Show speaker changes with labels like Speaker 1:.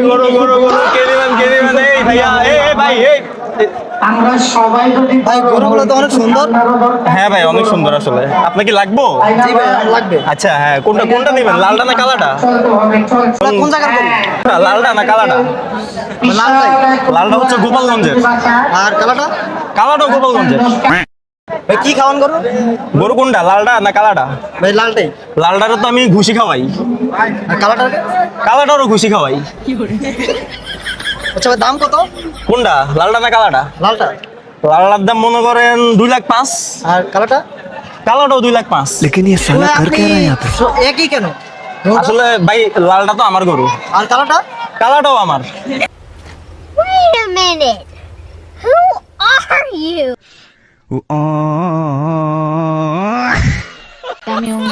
Speaker 1: গরু গরু গরু কে দিবেন এই ভাইয়া এই ভাই এই
Speaker 2: আমরা সবাই যদি
Speaker 3: ভাই গরুগুলো তো অনেক সুন্দর।
Speaker 1: হ্যাঁ ভাই অনেক সুন্দর আসলে আপনার কি লাগবো
Speaker 3: জি ভাই আমার লাগবে।
Speaker 1: আচ্ছা হ্যাঁ কোনটা নেবেন লালটা না কালাটা
Speaker 2: চলতে হবে
Speaker 3: কোন জায়গার গরু?
Speaker 1: লালটা না কালাটা লালটা হচ্ছে গোপালগঞ্জের
Speaker 3: আর কালাটা?
Speaker 1: কালাটাও গোপালগঞ্জের
Speaker 3: ভাই কি খাওয়ান গরু?
Speaker 1: গরু কোনটা লালটা না কালাটা
Speaker 3: ভাই লালটাই।
Speaker 1: লালটারও তো আমি ঘুষি খাওয়াই
Speaker 3: আর কালাটার?
Speaker 1: কালাটারও ঘুষি খাওয়াই
Speaker 3: আচ্ছা ভাই দাম কত?
Speaker 1: কোনটা লালটা না কালাটা
Speaker 3: লালটা।
Speaker 1: লালটার দাম মনে করেন 2,05,000
Speaker 3: আর কালাটা?
Speaker 1: কালাটাও 2,05,000
Speaker 4: लेकिन ये साला कर क्या रहा है यहाँ पे
Speaker 3: একই কেন?
Speaker 1: আসলে ভাই লালটা তো আমার গরু
Speaker 3: আর কালাটা?
Speaker 1: কালাটাও আমার
Speaker 5: Wait a minute. Who are you?
Speaker 4: O,
Speaker 6: Dame un